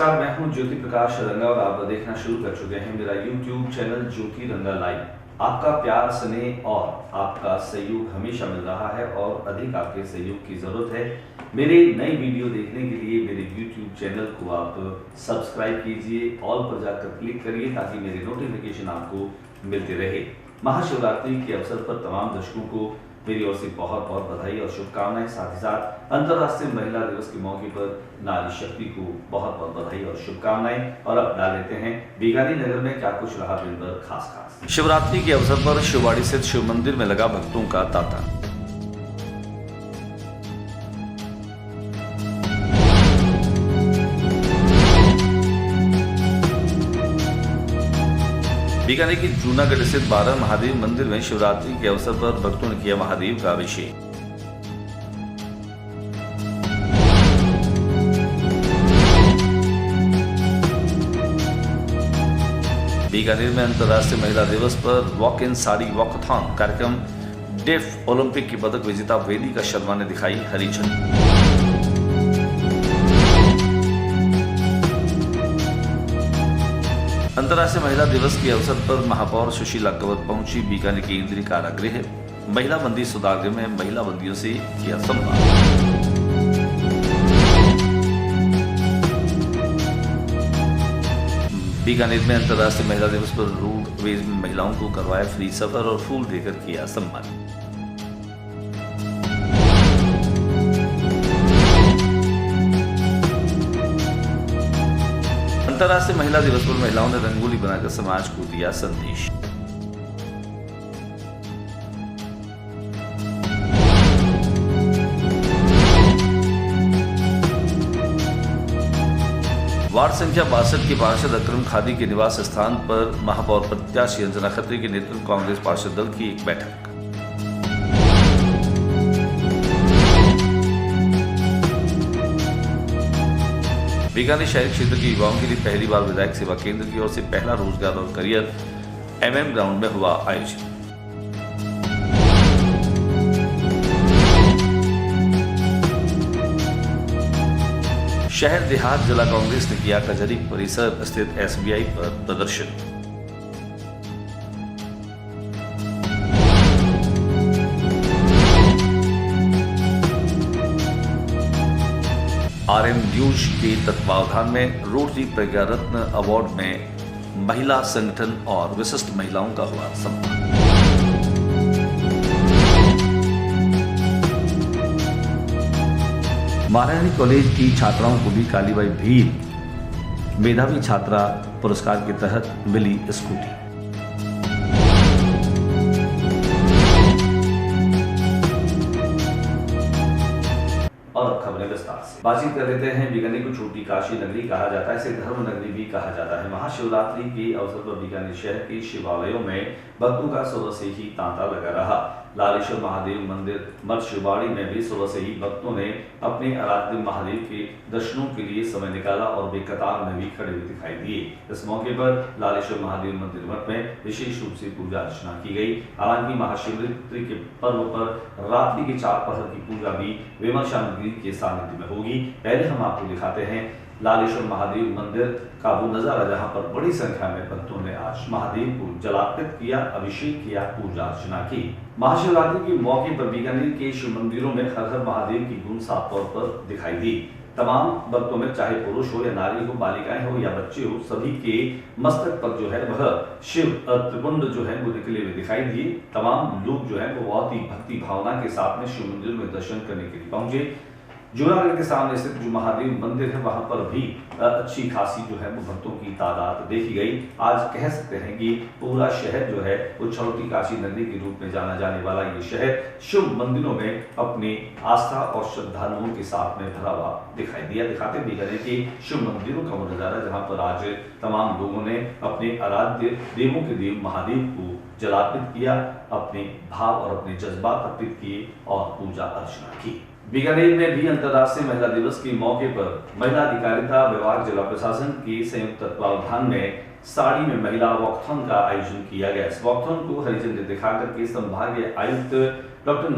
नमस्कार, मैं हूं ज्योति प्रकाश रंगा और आप देखना शुरू कर चुके हैं मेरा YouTube चैनल ज्योति रंगा लाइव। आपका प्यार, स्नेह और आपका सहयोग हमेशा मिल रहा है और अधिक आपके सहयोग की जरूरत है। मेरे नई वीडियो देखने के लिए मेरे YouTube चैनल को आप सब्सक्राइब कीजिए, ऑल पर जाकर क्लिक करिए ताकि मेरे नोटिफिकेशन आपको मिलते रहे। महाशिवरात्रि के अवसर पर तमाम दर्शकों को मेरी ओर से बहुत बहुत बधाई और शुभकामनाएं। साथ ही साथ अंतर्राष्ट्रीय महिला दिवस के मौके पर नारी शक्ति को बहुत बहुत बधाई और शुभकामनाएं। और अब डाल लेते हैं बीकानेर नगर में क्या कुछ रहा दिन भर खास। शिवरात्रि के अवसर पर शिववाड़ी स्थित शिव मंदिर में लगा भक्तों का तांता। बीकानेर की जूनागढ़ स्थित 12 महादेव मंदिर में शिवरात्रि के अवसर पर भक्तों ने किया महादेव का अभिषेक। बीकानेर में अंतर्राष्ट्रीय महिला दिवस पर वॉक इन साड़ी वॉकथॉन कार्यक्रम डेफ ओलंपिक की पदक विजेता वेदिका शर्मा ने दिखाई हरी झंडी। अंतर्राष्ट्रीय महिला दिवस के अवसर पर महापौर सुशीला कंवर पहुंची बीकानेर के केंद्रीय कारागृह। महिला बंदी सुधारगृह में महिला बंदियों से किया संवाद। बीकानेर में अंतर्राष्ट्रीय महिला दिवस पर रोडवेज में महिलाओं को करवाया फ्री सफर और फूल देकर किया सम्मान। अंतर्राष्ट्रीय महिला दिवस पर महिलाओं ने रंगोली बनाकर समाज को दिया संदेश। वार्ड संख्या 62 के पार्षद अकरम खादी के निवास स्थान पर महापौर प्रत्याशी अंजना खत्री के नेतृत्व कांग्रेस पार्षद दल की एक बैठक। बीकानेर शहरी क्षेत्र के युवाओं के लिए पहली बार विधायक सेवा केंद्र की ओर से पहला रोजगार और करियर MM ग्राउंड में हुआ आयोजित। शहर देहात जिला कांग्रेस ने किया कचहरी परिसर स्थित SBI पर प्रदर्शन। RM न्यूज के तत्वावधान में रोटरी प्रज्ञा रत्न अवार्ड में महिला संगठन और विशिष्ट महिलाओं का हुआ सम्मान। महारानी कॉलेज की छात्राओं को भी कालीबाई भील मेधावी छात्रा पुरस्कार के तहत मिली स्कूटी। और खबरें विस्तार से बातचीत कर लेते हैं। बीकानेर को छोटी काशी नगरी कहा जाता है, इसे धर्म नगरी भी कहा जाता है। महाशिवरात्रि के अवसर पर बीकानेर शहर के शिवालयों में भक्तों का सुबह से ही तांता लगा रहा। लालेश्वर महादेव मंदिर मठ शिववाड़ी में भी सुबह से ही भक्तों ने अपने आराध्य महादेव के दर्शनों के लिए समय निकाला और वे कतार में भी खड़े हुए दिखाई दिए। इस मौके पर लालेश्वर महादेव मंदिर मठ में विशेष रूप से पूजा अर्चना की गई। हालांकि महाशिवरात्रि के पर्व पर रात्रि के 4 पहर की पूजा भी विमर्शानगिरी के सानिध्य में होगी। पहले हम आपको दिखाते हैं लालेश्वर महादेव मंदिर का वो नजारा जहां पर बड़ी संख्या में भक्तों ने आज महादेव को जलार्पित किया, अभिषेक किया, पूजा अर्चना की। महाशिवरात्रि के मौके पर बीकानेर के शिव मंदिरों में हर हर महादेव की गूंज साफ तौर पर दिखाई दी। तमाम भक्तों में चाहे पुरुष हो या नारी हो, बालिकाएं हो या बच्चे हो, सभी के मस्तक पर जो है वह शिव त्रिपुंड जो है वो निकले हुए दिखाई दिए। तमाम लोग जो है वो बहुत ही भक्ति भावना के साथ में शिव मंदिर में दर्शन करने के लिए पहुंचे। जूनागढ़ के सामने स्थित जो महादेव मंदिर है वहां पर भी अच्छी खासी जो है वो भक्तों की तादाद देखी गई। आज कह सकते हैं कि पूरा शहर जो है वो छोटी काशी नगरी के रूप में जाना जाने वाला ये शहर शिव मंदिरों में अपनी आस्था और श्रद्धालुओं के साथ में भरा हुआ दिखाई दिया। दिखाते बीकानेर के शिव मंदिरों का वो नजारा जहाँ पर आज तमाम लोगों ने अपने आराध्य देवों के देव महादेव को जलार्पित किया, अपने भाव और अपने जज्बात अर्पित किए और पूजा अर्चना की। बीकानेर में भी अंतर्राष्ट्रीय महिला दिवस के मौके पर महिला अधिकारिता विभाग जिला प्रशासन के संयुक्त तत्वावधान में साड़ी में महिला वॉकथॉन का आयोजन किया गया। इस वॉकथॉन को हरी झंडी दिखाकर के संभागीय आयुक्त डॉक्टर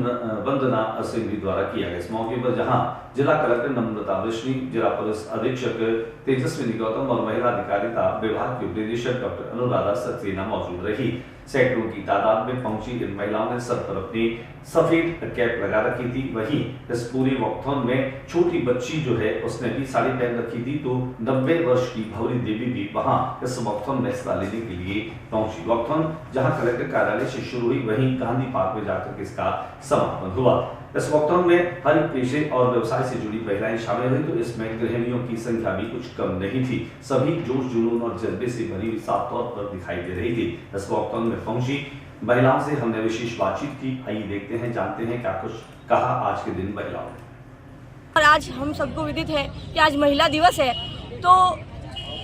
वंदना सिंह द्वारा किया गया। इस मौके पर जहां जिला कलेक्टर नम्रता वृष्णि, जिला पुलिस अधीक्षक तेजस्विनी गौतम और महिला अधिकारिता विभाग की उपनिदेशक डॉक्टर अनुराधा सक्सेना मौजूद रही। सैकड़ों की तादाद में पहुंची इन महिलाओं ने सर पर अपनी सफेद कैप लगा रखी थी। वहीं इस पूरी वॉकथॉन में छोटी बच्ची जो है उसने भी साड़ी पहन रखी थी, तो 90 वर्ष की भौरी देवी भी वहां इस वॉकथॉन में हिस्सा लेने के लिए पहुंची। वॉकथॉन जहां कलेक्टर कार्यालय से शुरू हुई, वहीं गांधी पार्क में जाकर इसका समापन हुआ। इस वॉकथॉन में हर पेशे और व्यवसाय से जुड़ी महिलाएं शामिल हुई, तो इसमें गृहिणियों की संख्या भी कुछ कम नहीं थी। सभी जोश जुनून और जज्बे से भरी हुई साफ तौर पर दिखाई दे रही थी। इस वॉकथॉन में पहुंची महिलाओं से हमने विशेष बातचीत की। आइए देखते हैं, जानते हैं क्या कुछ कहा आज के दिन महिलाओं ने। और आज हम सबको विदित है कि आज महिला दिवस है, तो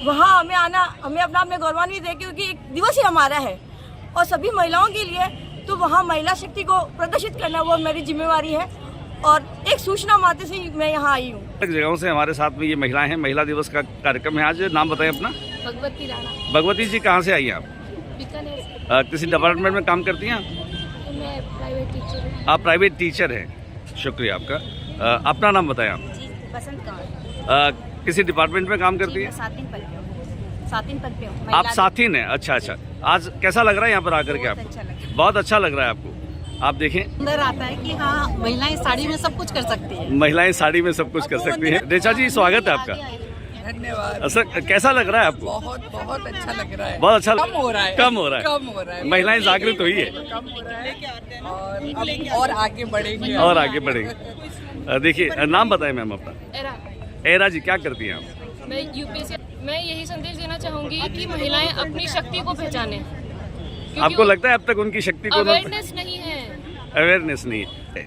वहाँ हमें आना, हमें अपना आप में गौरवान्वित है क्योंकि एक दिवस ही हमारा है और सभी महिलाओं के लिए, तो वहाँ महिला शक्ति को प्रदर्शित करना वो मेरी जिम्मेवारी है और एक सूचना मात्र से मैं यहाँ आई हूँ। जगहों से हमारे साथ में ये महिलाएं हैं। महिला दिवस का कार्यक्रम है आज। नाम बताएं अपना। भगवती राणा। भगवती जी कहाँ से आई हैं आप? बीकानेर से। किसी डिपार्टमेंट में काम करती हैं? मैं प्राइवेट टीचर हूँ। आप प्राइवेट टीचर हैं, शुक्रिया आपका। अपना नाम बताएं आप। जी, बसंत कौर। किसी डिपार्टमेंट में काम करती हैं? सातिन पद पे हूँ। आप साथीन हैं? अच्छा अच्छा। आज कैसा लग रहा है यहाँ पर आकर के आपको? अच्छा लगा। बहुत अच्छा लग रहा है आपको। आप देखें, अंदर आता है कि हाँ महिलाएं साड़ी में सब कुछ कर सकती है। महिलाएं साड़ी में सब कुछ कर सकती हैं। रेचा जी, स्वागत है आपका। धन्यवाद। सर, कैसा लग रहा है आपको? बहुत अच्छा लग रहा है। बहुत अच्छा। कम हो रहा है। कम हो रहा है। महिलाएं जागरूक हुई है। कम हो रहा है और आगे बढ़ेंगे। और आगे बढ़ेंगे। देखिए, नाम बताएं मैम अपना। एरा जी, क्या करती हैं आप? मैं यूपीएससी। मैं यही संदेश देना चाहूंगी कि महिलाएं अपनी शक्ति को पहचानें। आपको लगता है अब तक उनकी शक्ति को अवेयरनेस नहीं है? अवेयरनेस नहीं है।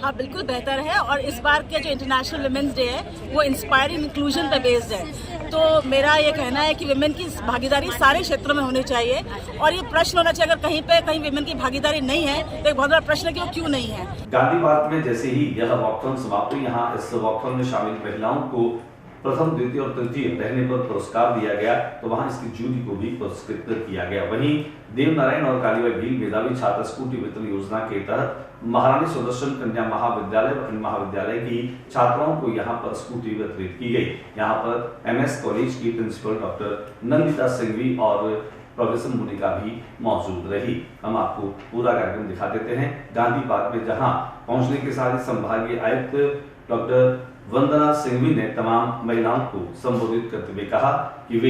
हाँ, बिल्कुल बेहतर है और इस बार के जो इंटरनेशनल वुमेन्स डे है वो इंस्पायरिंग इंक्लूजन पे बेस्ड है। तो मेरा ये कहना है कि वुमेन की भागीदारी सारे क्षेत्रों में होनी चाहिए और ये प्रश्न होना चाहिए, अगर कहीं वुमेन की भागीदारी नहीं है तो एक बहुत बड़ा प्रश्न है कि वो क्यों नहीं है। गांधी पार्क में जैसे ही यह वॉकथॉन समाप्त हुई, यहाँ इस वॉकथॉन में शामिल महिलाओं को प्रथम, द्वितीय और तृतीय रहने पर पुरस्कार दिया गया, तो वहां इसकी जूरी को भी पुरस्कृत किया गया। वहीं देवनारायण और कालीबाई भील मेधावी छात्र स्कूटी वितरण योजना के तहत महारानी सुदर्शन कन्या महाविद्यालय व अन्य महाविद्यालय की छात्राओं को यहां पर स्कूटी वितरित की गई। यहां पर एमएस कॉलेज की प्रिंसिपल डॉक्टर नंदिता सिंघवी और प्रोफेसर मोनिका भी मौजूद रही। हम आपको पूरा कार्यक्रम दिखा देते हैं। गांधी पार्क में जहां पहुंचने के साथ ही संभागीय आयुक्त डॉक्टर वंदना सिंघवी ने तमाम महिलाओं को संबोधित करते हुए कहा कि वे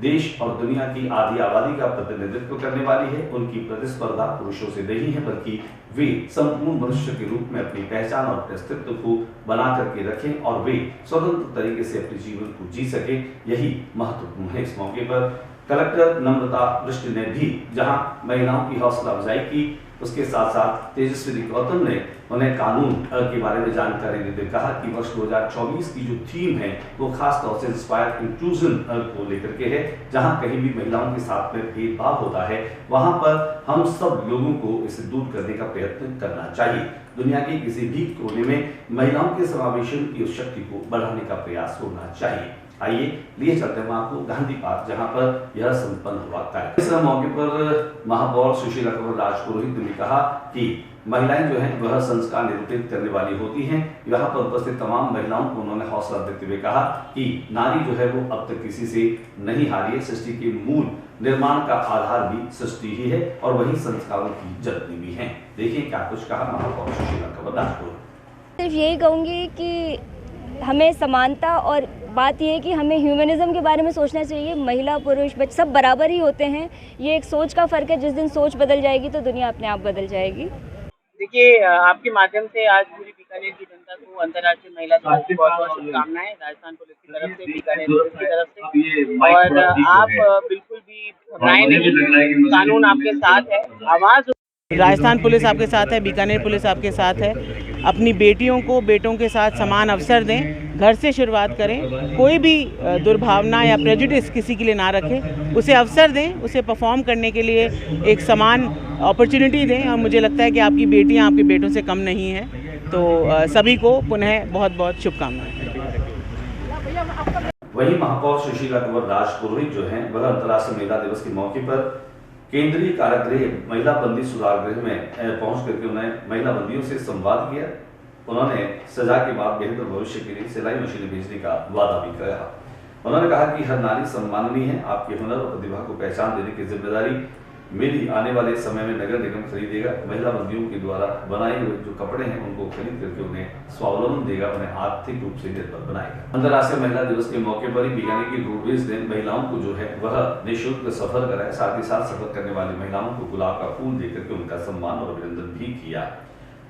देश और दुनिया की आधी आबादी का प्रतिनिधित्व करने वाली है। उनकी प्रतिस्पर्धा पुरुषों से नहीं है, बल्कि वे संपूर्ण मनुष्य के रूप में अपनी पहचान और अस्तित्व को बना करके रखें और वे स्वतंत्र तरीके से अपने जीवन को जी सके। यही महत्वपूर्ण है। इस मौके पर कलेक्टर नम्रता वृष्टि ने भी जहां महिलाओं की हौसला अफजाई की, उसके साथ साथ तेजस्विनी गौतम ने उन्हें कानून के बारे में जानकारी देते हुए कहा कि वर्ष 2024 की जो थीम है वो खास तौर से इंस्पायर इंक्लूजन को लेकर के है। जहां कहीं भी महिलाओं के साथ में भेदभाव होता है, वहां पर हम सब लोगों को इसे दूर करने का प्रयत्न करना चाहिए। दुनिया के किसी भी कोने में महिलाओं के समावेशन की उस शक्ति को बढ़ाने का प्रयास होना चाहिए। आइए लिए चलते हैं आपको गांधी पार्क, जहां पर यह संपन्न हुआ कार्यक्रम। इस मौके पर महापौर सुशीला कुमार राजपुरोहित ने कहा कि महिलाएं जो हैं वह संस्कार निरूपित करने वाली होती हैं। यहाँ पर उपस्थित तमाम महिलाओं को उन्होंने हौसला देते हुए कहा कि नारी जो है वो अब तक किसी से नहीं हारी है। सृष्टि के मूल निर्माण का आधार भी सृष्टि ही है और वही संस्कारों की जननी भी है। देखिए क्या कुछ कहा महापौर सुशीला कुमार राजपुरोहित। सिर्फ यही कहूँगी कि हमें समानता और बात यह है कि हमें ह्यूमनिज्म के बारे में सोचना चाहिए। महिला पुरुष बच्चे सब बराबर ही होते हैं। ये एक सोच का फ़र्क है। जिस दिन सोच बदल जाएगी तो दुनिया अपने आप बदल जाएगी। देखिए, आपके माध्यम से आज पूरी बीकानेर की जनता को अंतर्राष्ट्रीय महिला दिवस की बहुत बहुत शुभकामनाएं राजस्थान पुलिस की तरफ से, बीकानेर पुलिस की तरफ से। और आप बिल्कुल भी घबराएं नहीं, कानून आपके साथ है। आवाज़ राजस्थान पुलिस आपके साथ है, बीकानेर पुलिस आपके साथ है। अपनी बेटियों को बेटों के साथ समान अवसर दें, घर से शुरुआत करें। कोई भी दुर्भावना या प्रेजुडिस किसी के लिए ना रखें, उसे अवसर दें, उसे परफॉर्म करने के लिए एक समान अपॉर्चुनिटी दें। और मुझे लगता है कि आपकी बेटियां आपके बेटों से कम नहीं हैं। तो सभी को पुनः बहुत बहुत शुभकामनाएं। वहीं महापौर सुशीला कुमार राजपुरोहित जो हैं वह अंतर्राष्ट्रीय महिला दिवस के मौके पर केंद्रीय कारागृह महिला बंदी सुधार गृह में पहुंच करके उन्हें महिला बंदियों से संवाद किया। उन्होंने सजा के बाद बेहतर भविष्य के लिए सिलाई मशीनें भेजने का वादा भी किया। उन्होंने कहा कि हर नारी सम्माननीय है, आपके हुनर और प्रतिभा को पहचान देने की जिम्मेदारी मेरी आने वाले समय में नगर निगम खरीदेगा। महिला बंदियों के द्वारा बनाए हुए जो कपड़े हैं उनको खरीद करके उन्हें स्वावलंबन देगा, उन्हें आर्थिक रूप से निर्भर बनाएगा। अंतर्राष्ट्रीय महिला दिवस के मौके पर ही बीकानेर की रोडवेज ने महिलाओं को जो है वह निःशुल्क सफर कराया, साथ ही साथ सफर करने वाली महिलाओं को गुलाब का फूल देकर के उनका सम्मान और अभिनंदन भी किया।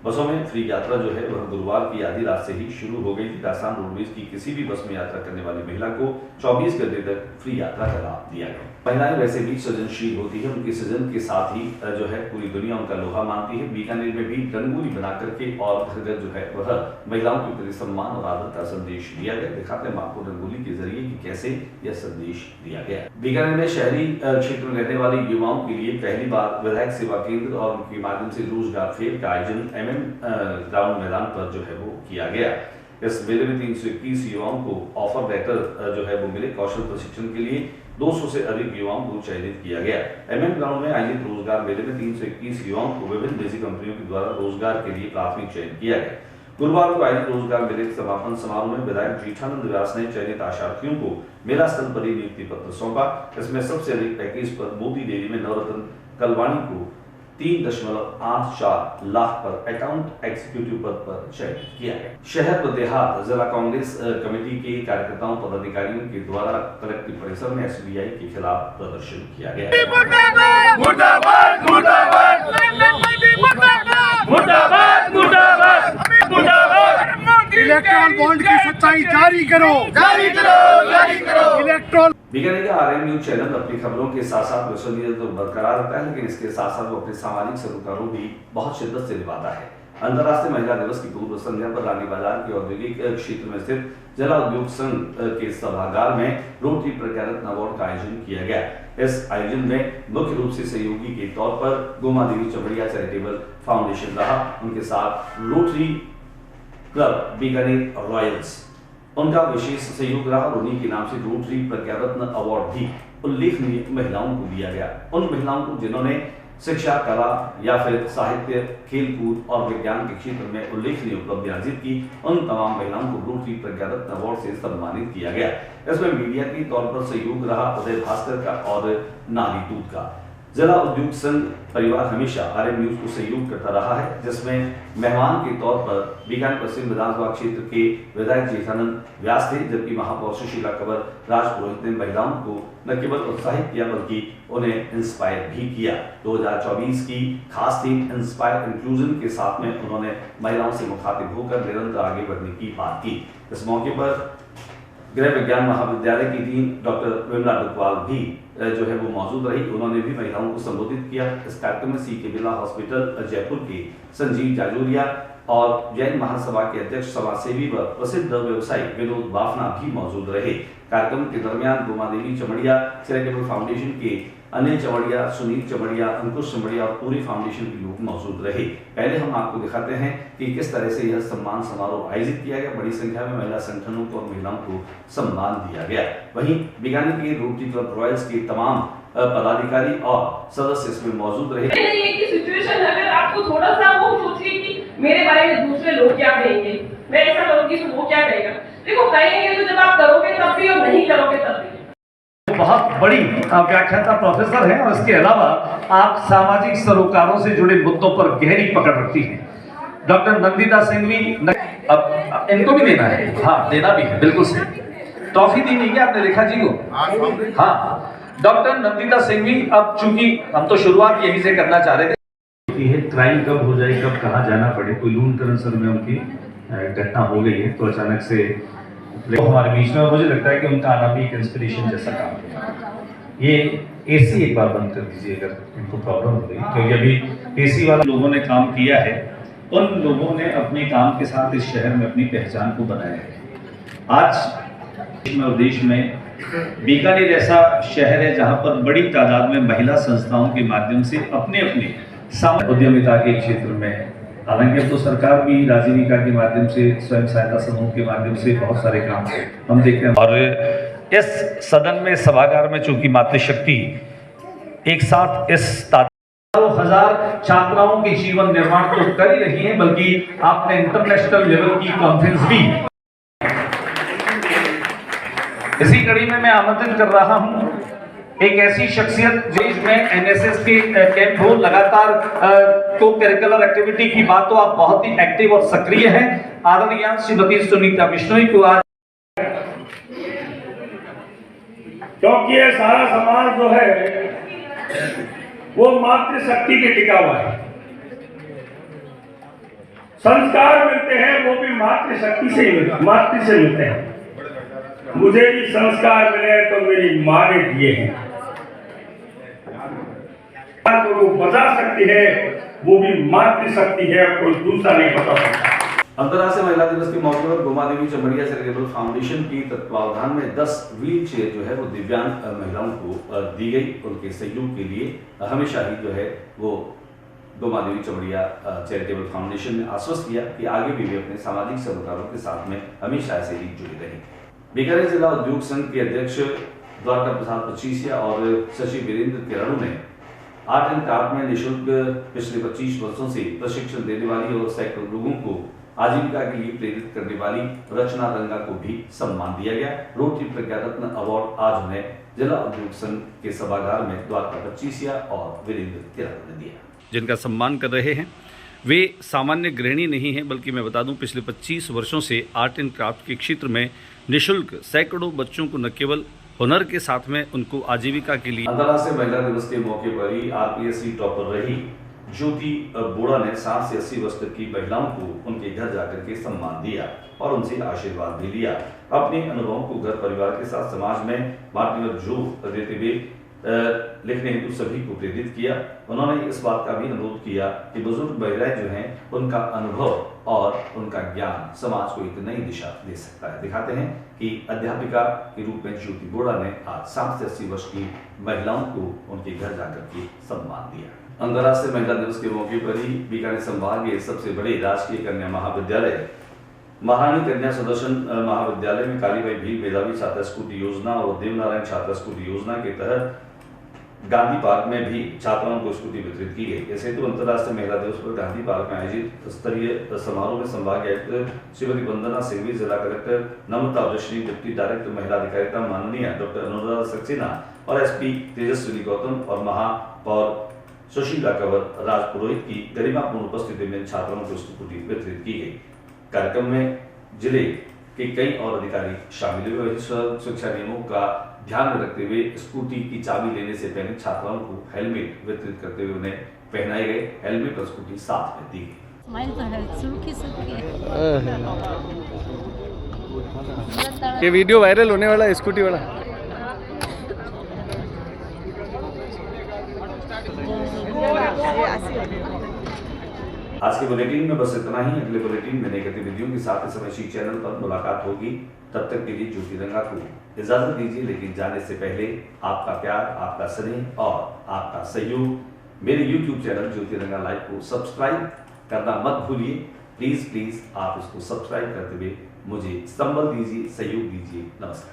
बसों में फ्री यात्रा जो है वह गुरुवार की आधी रात से ही शुरू हो गई थी। राजस्थान रोडवेज की किसी भी बस में यात्रा करने वाली महिला को 24 घंटे तक फ्री यात्रा का लाभ दिया गया। महिलाएं वैसे भी सृजनशील होती है, उनके सृजन के साथ ही जो है पूरी दुनिया उनका लोहा मानती है। बीकानेर में भी रंगोली बना करके और घर घर जो है वह महिलाओं के प्रति सम्मान और आदर का संदेश दिया गया। दिखाते हैं आपको रंगोली के जरिए कि कैसे यह संदेश दिया गया। बीकानेर में शहरी क्षेत्र में रहने वाले युवाओं के लिए पहली बार विधायक सेवा केंद्र और उनके माध्यम से रोजगार फेयर का आयोजन ग्राउंड मैदान पर जो है वो किया गया। इस मेले में 321 युवाओं को ऑफर लेटर जो है वो मिले। कौशल प्रशिक्षण के लिए 200 से अधिक युवाओं को चयनित किया गया। ग्राउंड में आयोजित रोजगार मेले में 321 युवाओं को विभिन्न निजी कंपनियों के द्वारा रोजगार के लिए प्राथमिक चयन किया गया। गुरुवार को आयोजित रोजगार मेले के समापन समारोह में विधायक जीठानंद व्यास ने चयनित आशार्थियों को मेला स्थल पर ही नियुक्ति पत्र सौंपा। इसमें सबसे अधिक पैकेज पर मोती डेयरी में नवरत्न कलवाणी को 3.84 लाख पर अकाउंट एग्जीक्यूटिव पद पर चयनित किया गया। शहर व देहात जिला कांग्रेस कमेटी के कार्यकर्ताओं पदाधिकारियों के द्वारा कलेक्टिव परिसर में एसबीआई के खिलाफ प्रदर्शन किया गया। इलेक्ट्रॉल बॉन्ड की सच्चाई जारी करो, जारी करो, जारी करो। इलेक्ट्रॉल बीकानेर का आरएन न्यूज चैनल अपनी खबरों के साथ साथ विश्वसनीयता तो बरकरार रखता है, लेकिन इसके साथ साथ वो अपने सामाजिक सरोकारों भी बहुत शिद्दत से निभाता है। अंतर्राष्ट्रीय महिला दिवस की पूर्व संध्या पर रानी बाजार के औद्योगिक क्षेत्र में स्थित जिला उद्योग संघ के सभागार में रोटरी प्रज्ञारत्न अवार्ड का आयोजन किया गया। इस आयोजन में मुख्य रूप से सहयोगी के तौर पर गोमा देवी चमड़िया चैरिटेबल फाउंडेशन रहा। उनके साथ रोटरी क्लब बीकानेर रॉयल्स उनका विशेष सहयोग रहा और उन्हीं के नाम से रोटरी प्रज्ञारत्न अवार्ड भी उल्लेखनीय महिलाओं को दिया गया। उन महिलाओं को जिन्होंने शिक्षा, कला या फिर साहित्य, खेलकूद और विज्ञान के क्षेत्र में उल्लेखनीय उपलब्धि अर्जित की, उन तमाम महिलाओं को रोटरी प्रज्ञारत्न अवार्ड से सम्मानित किया गया। इसमें मीडिया के तौर पर सहयोग रहा उदय भास्कर का और नारी दूत का। जिला उद्योग संघ परिवार हमेशा आरएन न्यूज को सहयोग करता रहा है, जिसमें मेहमान के तौर पर बीकानेर पश्चिम विधानसभा क्षेत्र के विधायक जीठानंद व्यास थे, जबकि महापौर सुशीला कंवर राजपुरोहित ने महिलाओं को न केवल उत्साहित किया बल्कि उन्हें इंस्पायर भी किया। 2024 की खास थीम इंस्पायर इंक्लूजन के साथ में उन्होंने महिलाओं से मुखातिब होकर निरंतर आगे बढ़ने की बात की। इस मौके पर गृह विज्ञान महाविद्यालय की डीन डॉक्टर विमला डुकवाल भी जो है वो मौजूद रही। उन्होंने भी महिलाओं को संबोधित किया। इस कार्यक्रम में सीके बिरला हॉस्पिटल जयपुर के संजीव जाजूरिया और जैन महासभा के अध्यक्ष, समाजसेवी व प्रसिद्ध व्यवसायी विनोद बाफना भी मौजूद रहे। कार्यक्रम के दरमियान गोमा देवी चमड़िया चैरिटेबल फाउंडेशन के अनिल चमड़िया, सुनील चमड़िया, अंकुश चमड़िया और पूरी फाउंडेशन के लोग मौजूद रहे। पहले हम आपको दिखाते हैं कि किस तरह से यह सम्मान समारोह आयोजित किया गया। बड़ी संख्या में महिला संगठनों को और महिलाओं को सम्मान दिया गया। वहीं बीकानेर के रोटरी क्लब रॉयल्स के तमाम पदाधिकारी और सदस्य इसमें मौजूद रहे। सिचुएशन अगर आपको थोड़ा सा वो सोचिए कि मेरे बारे में दूसरे लोग क्या कहेंगे, मैं ऐसा करूंगी तो वो क्या कहेगा। देखो कहेंगे तो जब आप करोगे तब भी और नहीं करोगे तब भी। बहुत बड़ी व्याख्याता प्रोफेसर हैं और इसके अलावा आप सामाजिक सरोकारों से जुड़े मुद्दों पर गहरी पकड़ रखती हैं। डॉक्टर नंदिता सिंघवी, अब इनको भी देना है, हाँ देना भी है, बिल्कुल सही। ट्रॉफी दी नहीं है आपने रेखा जी को, हाँ। डॉक्टर नंदिता सिंघवी, अब चूंकि हम तो शुरुआत यहीं से करना चाह रहे थे, क्राइम कब हो जाए, कब कहाँ जाना पड़े, कोई लूटकरण सर में उनकी घटना हो गई है तो अचानक से हमारे बीच में, मुझे लगता है कि उनका आना भी एक इंस्पिरेशन जैसा काम है। ये एसी एक बार बंद कर दीजिए अगर इनको प्रॉब्लम हो गई, क्योंकि अभी एसी वाले लोगों ने काम किया है, उन लोगों ने अपने काम के साथ इस शहर में अपनी पहचान को बनाया है। आज देश में बीकानेर ऐसा शहर है जहां पर बड़ी तादाद में महिला संस्थाओं के माध्यम से अपने अपने सामाजिक उद्यमिता के क्षेत्र में, हालांकि अब तो सरकार भी राजीविका के माध्यम से, स्वयं सहायता समूह के माध्यम से बहुत सारे काम हम देखते हैं। और इस सदन में, सभागार में चूंकि मातृशक्ति एक साथ इस 2000 छात्राओं के जीवन निर्माण तो कर ही रही हैं, बल्कि आपने इंटरनेशनल लेवल की कॉन्फ्रेंस भी। इसी कड़ी में मैं आमंत्रित कर रहा हूं एक ऐसी शख्सियत जिसमें एनएसएस के कैंप हो, लगातार को करिकुलर एक्टिविटी की बात तो आप बहुत ही एक्टिव और सक्रिय हैं। आदरणीय श्रीमती सुनीता बिश्नोई को आज, क्योंकि ये सारा समाज जो है वो मातृशक्ति पे टिका हुआ है। संस्कार मिलते हैं वो भी मातृशक्ति से मातृ से मिलते हैं। मुझे भी संस्कार मिले तो मेरी माँ ने दिए हैं। तो वो बचा सकती है, वो भी मातृशक्ति है, कोई दूसरा नहीं बता सकता। अंतर्राष्ट्रीय महिला दिवस के मौके पर गोमा देवी चमड़िया चैरिटेबल फाउंडेशन की तत्वावधान में 10 व्हील चेयर जो है वो दिव्यांग महिलाओं को दी गई। उनके सहयोग के लिए हमेशा ही जो है वो गोमा देवी चमड़िया चैरिटेबल फाउंडेशन ने आश्वस्त किया कि आगे भी वे अपने सामाजिक सरोकारों के साथ में हमेशा ऐसे ही जुड़े रहेंगे। बीकानेर जिला उद्योग संघ के अध्यक्ष द्वारका प्रसाद पचीसिया और शशि वीरेंद्र किरणु ने आर्ट एंड क्राफ्ट में निःशुल्क पिछले 25 वर्षों से प्रशिक्षण देने वाली और सैकड़ों लोगों को आजीविका के लिए प्रेरित करने वाली रचना रंगा को भी सम्मान दिया गया। रोटरी प्रज्ञा रत्न अवार्ड आज उन्हें जिला उद्योग संघ के सभागार में द्वारका पचीसिया और वीरेंद्र किरणु ने दिया। जिनका सम्मान कर रहे हैं वे सामान्य गृहिणी नहीं हैं, बल्कि मैं बता दूं पिछले 25 वर्षों से आर्ट एंड क्राफ्ट के क्षेत्र में निःशुल्क सैकड़ों बच्चों को न केवल हुनर के साथ में उनको आजीविका के लिए। अंतर्राष्ट्रीय महिला दिवस के मौके पर ही आरपीएससी टॉपर रही ज्योति बोड़ा ने 60 से 80 वर्ष तक की महिलाओं को उनके घर जाकर के सम्मान दिया और उनसे आशीर्वाद भी लिया। अपने अनुभवों को घर परिवार के साथ समाज में बांटने पर जोर देते हुए लिखने हेतु सभी को प्रेरित किया। उन्होंने इस बात का भी अनुरोध किया कि बुजुर्ग महिलाएं जो हैं उनका अनुभव और उनका ज्ञान समाज को एक नई दिशा दे सकता है। दिखाते हैं कि अध्यापिका के रूप में ज्योति बोड़ा ने आज 60 से 80 वर्ष की महिलाओं को उनके घर जाकर के सम्मान दिया। अंतर्राष्ट्रीय महिला दिवस के मौके पर ही बीकानेर संभाग के सबसे बड़े राजकीय कन्या महाविद्यालय महारानी कन्या सुदर्शन महाविद्यालय में कालीबाई भील मेधावी छात्रा स्कूटी योजना और देवनारायण छात्रा स्कूटी योजना के तहत गांधी पार्क में भी छात्राओं को स्कूटी वितरित की गई। इस हेतु अंतर्राष्ट्रीय महिला दिवस पर गांधी पार्क में आयोजित स्तरीय समारोह में संभागीय आयुक्त श्रीमती वंदना सिंघवी, जिला कलेक्टर नम्रता वृष्णि, डिप्टी डायरेक्टर महिला अधिकारिता माननीय डॉक्टर अनुराधा सक्सेना और एसपी तेजस्विनी गौतम और महापौर सुशीला कंवर राजपुरोहित की गरिमापूर्ण उपस्थिति में छात्राओं को स्कूटी वितरित की गई। कार्यक्रम में जिले के कई और अधिकारी शामिल हुए। शिक्षा नियमों का ध्यान में रखते हुए स्कूटी की चाबी लेने से पहले छात्राओं को हेलमेट वितरित करते हुए उन्हें पहनाए गए। हेलमेट और स्कूटी साथ में दी गई। ये वीडियो वायरल होने वाला है स्कूटी वाला। आज के बुलेटिन में बस इतना ही। अगले बुलेटिन में नई गतिविधियों के साथ इस समय शी चैनल पर मुलाकात होगी। तब तक के लिए ज्योति रंगा को इजाजत दीजिए, लेकिन जाने से पहले आपका प्यार, आपका स्नेह और आपका सहयोग मेरे YouTube चैनल ज्योति रंगा लाइव को सब्सक्राइब करना मत भूलिए। प्लीज आप इसको सब्सक्राइब करते हुए मुझे संबल दीजिए, सहयोग दीजिए। नमस्कार।